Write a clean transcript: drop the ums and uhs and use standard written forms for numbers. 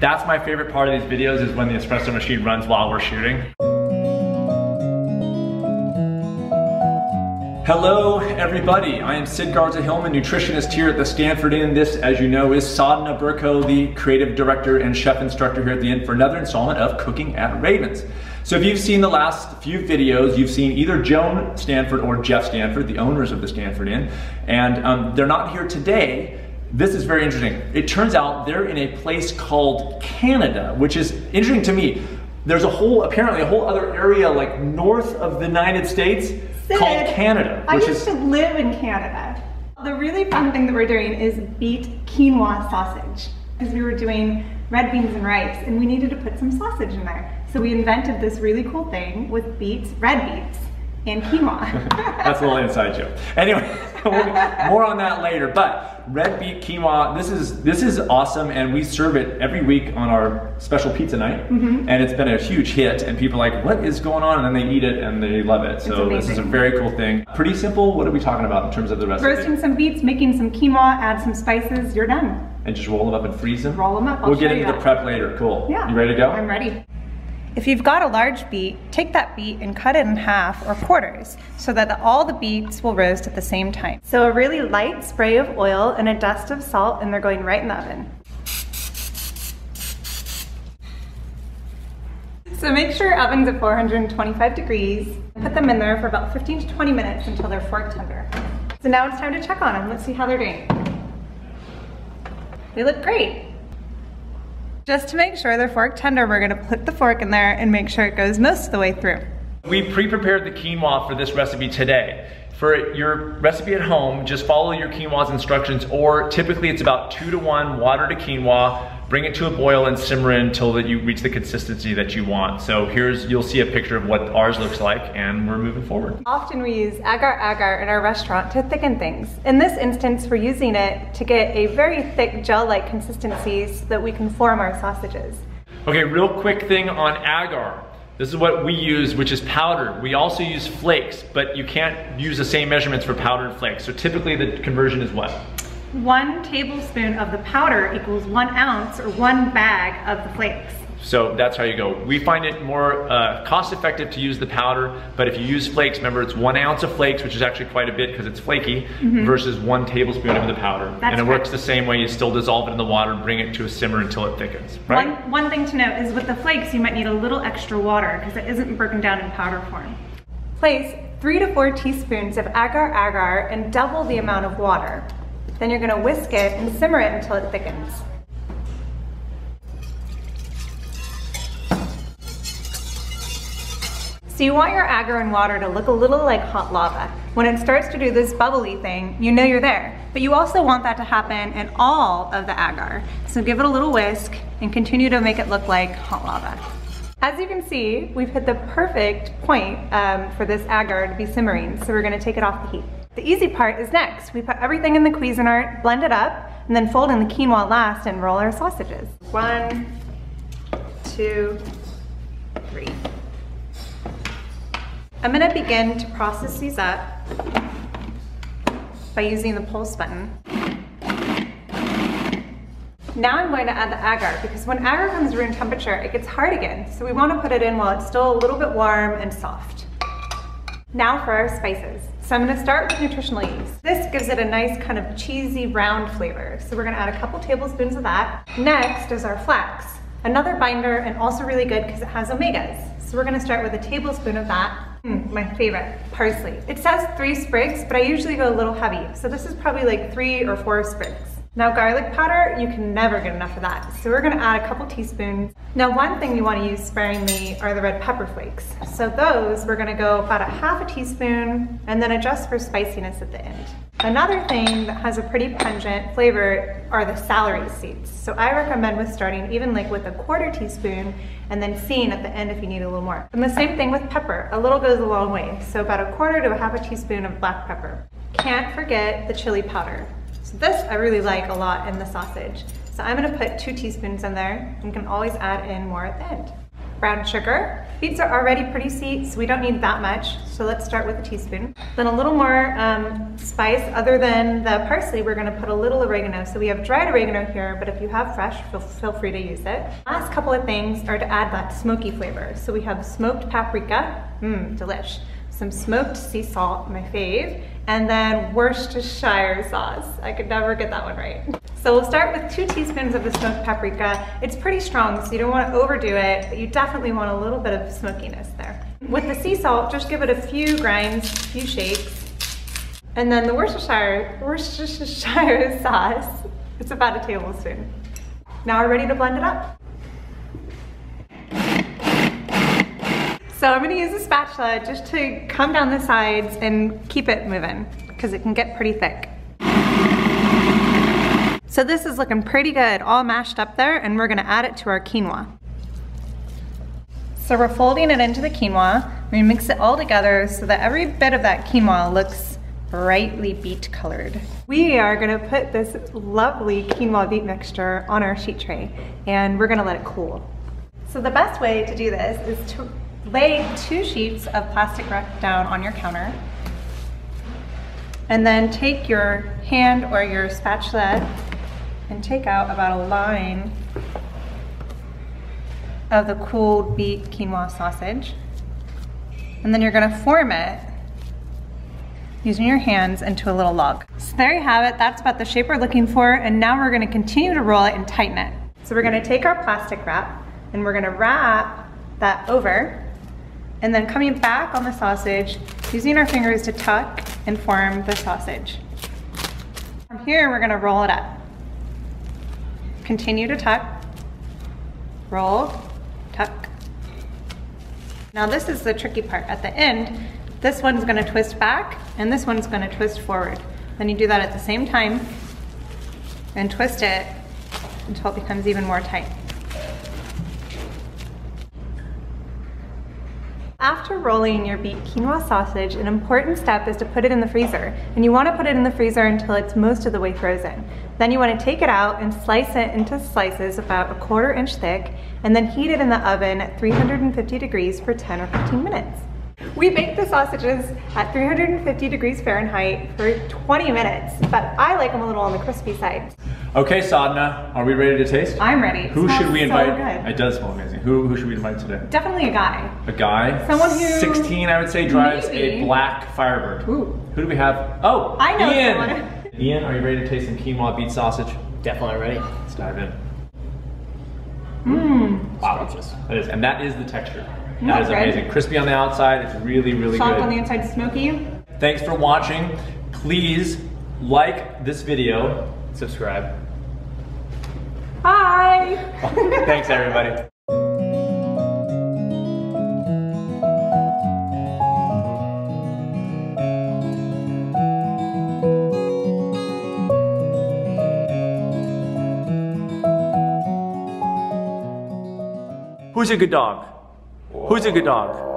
That's my favorite part of these videos, is when the espresso machine runs while we're shooting. Hello everybody, I am Sid Garza-Hillman, nutritionist here at the Stanford Inn. This, as you know, is Sadhana Berkow, the creative director and chef instructor here at the Inn for another installment of Cooking at Ravens. So if you've seen the last few videos, you've seen either Joan Stanford or Jeff Stanford, the owners of the Stanford Inn, and they're not here today. This is very interesting. It turns out they're in a place called Canada, which is interesting to me. There's apparently a whole other area like north of the United States called Canada. I used to live in Canada. The really fun thing that we're doing is beet quinoa sausage, because we were doing red beans and rice and we needed to put some sausage in there. So we invented this really cool thing with red beets and quinoa. That's a little inside joke. Anyway, more on that later. But red beet quinoa, this is awesome, and we serve it every week on our special pizza night. And it's been a huge hit, and people are like, what is going on? And then they eat it and they love it. So this is a very cool thing. Pretty simple. What are we talking about in terms of the recipe? Roasting some beets, making some quinoa, add some spices, you're done. And just roll them up and freeze them? Roll them up. We'll get into the prep later. Cool. Yeah. You ready to go? I'm ready. If you've got a large beet, take that beet and cut it in half or quarters so that all the beets will roast at the same time. So a really light spray of oil and a dust of salt, and they're going right in the oven. So make sure your oven's at 425 degrees. Put them in there for about 15 to 20 minutes until they're fork tender. So now it's time to check on them. Let's see how they're doing. They look great. Just to make sure they're fork tender, we're gonna put the fork in there and make sure it goes most of the way through. We pre-prepared the quinoa for this recipe today. For your recipe at home, just follow your quinoa's instructions, or typically it's about 2 to 1 water to quinoa. Bring it to a boil and simmer it until you reach the consistency that you want. So you'll see a picture of what ours looks like, and we're moving forward. Often we use agar-agar in our restaurant to thicken things. In this instance, we're using it to get a very thick gel-like consistency so that we can form our sausages. Okay, real quick thing on agar. This is what we use, which is powder. We also use flakes, but you can't use the same measurements for powdered flakes. So typically the conversion is what? 1 tablespoon of the powder equals 1 ounce or 1 bag of the flakes. So that's how you go. We find it more cost effective to use the powder, but if you use flakes, remember it's 1 ounce of flakes, which is actually quite a bit because it's flaky, versus 1 tablespoon of the powder. That's and it works the same way. You still dissolve it in the water, bring it to a simmer until it thickens, right? One thing to note is with the flakes, you might need a little extra water because it isn't broken down in powder form. Place 3 to 4 teaspoons of agar-agar and double the amount of water. Then you're gonna whisk it and simmer it until it thickens. So you want your agar and water to look a little like hot lava. When it starts to do this bubbly thing, you know you're there. But you also want that to happen in all of the agar. So give it a little whisk and continue to make it look like hot lava. As you can see, we've hit the perfect point for this agar to be simmering, so we're gonna take it off the heat. The easy part is next. We put everything in the Cuisinart, blend it up, and then fold in the quinoa last and roll our sausages. 1, 2, 3. I'm gonna begin to process these up by using the pulse button. Now I'm going to add the agar, because when agar comes to room temperature, it gets hard again. So we want to put it in while it's still a little bit warm and soft. Now for our spices. So I'm going to start with nutritional yeast. This gives it a nice kind of cheesy round flavor. So we're going to add a couple tablespoons of that. Next is our flax. Another binder and also really good because it has omegas. So we're going to start with a tablespoon of that. My favorite, parsley. It says 3 sprigs, but I usually go a little heavy. So this is probably like 3 or 4 sprigs. Now garlic powder, you can never get enough of that. So we're gonna add a couple teaspoons. Now one thing you wanna use sparingly are the red pepper flakes. So those, we're gonna go about a half a teaspoon and then adjust for spiciness at the end. Another thing that has a pretty pungent flavor are the celery seeds. So I recommend with starting even like with a 1/4 teaspoon and then seeing at the end if you need a little more. And the same thing with pepper, a little goes a long way. So about a 1/4 to a half a teaspoon of black pepper. Can't forget the chili powder. So this I really like a lot in the sausage. So I'm gonna put 2 teaspoons in there and can always add in more at the end. brown sugar. Beets are already pretty sweet, so we don't need that much. So let's start with a teaspoon. Then a little more spice. Other than the parsley, we're gonna put a little oregano. So we have dried oregano here, but if you have fresh, feel free to use it. Last couple of things are to add that smoky flavor. So we have smoked paprika, delish. Some smoked sea salt, my fave, and then Worcestershire sauce. I could never get that one right. So we'll start with 2 teaspoons of the smoked paprika. It's pretty strong, so you don't want to overdo it, but you definitely want a little bit of smokiness there. With the sea salt, just give it a few grinds, a few shakes. And then the Worcestershire sauce, it's about a tablespoon. Now we're ready to blend it up. So I'm gonna use a spatula just to come down the sides and keep it moving because it can get pretty thick. So this is looking pretty good, all mashed up there, and we're gonna add it to our quinoa. So we're folding it into the quinoa. We mix it all together so that every bit of that quinoa looks brightly beet colored. We are gonna put this lovely quinoa beet mixture on our sheet tray and we're gonna let it cool. So the best way to do this is to lay 2 sheets of plastic wrap down on your counter and then take your hand or your spatula and take out about a line of the cooled beet quinoa sausage. And then you're gonna form it using your hands into a little log. So there you have it, that's about the shape we're looking for, and now we're gonna continue to roll it and tighten it. So we're gonna take our plastic wrap and we're gonna wrap that over, and then coming back on the sausage, using our fingers to tuck and form the sausage. From here, we're gonna roll it up. Continue to tuck, roll, tuck. Now this is the tricky part. At the end, this one's gonna twist back and this one's gonna twist forward. Then you do that at the same time and twist it until it becomes even more tight. After rolling your beet quinoa sausage, an important step is to put it in the freezer. And you want to put it in the freezer until it's most of the way frozen. Then you want to take it out and slice it into slices about 1/4 inch thick, and then heat it in the oven at 350 degrees for 10 or 15 minutes. We bake the sausages at 350 degrees Fahrenheit for 20 minutes, but I like them a little on the crispy side. Okay, Sadhana, are we ready to taste? I'm ready. Who should we invite? So good. It does smell amazing. Who should we invite today? Definitely a guy. A guy? Someone who 16, I would say, drives maybe a black Firebird. Ooh. Who do we have? Oh, I know Ian. someone. Ian, are you ready to taste some quinoa beet sausage? Definitely ready. Let's dive in. Wow. That is, and that is the texture. That That's is good. amazing. Crispy on the outside. It's really, really Soft good. on the inside, smoky. Thanks for watching. Please like this video. Subscribe. Hi. Thanks, everybody. Who's a good dog? Who's a good dog?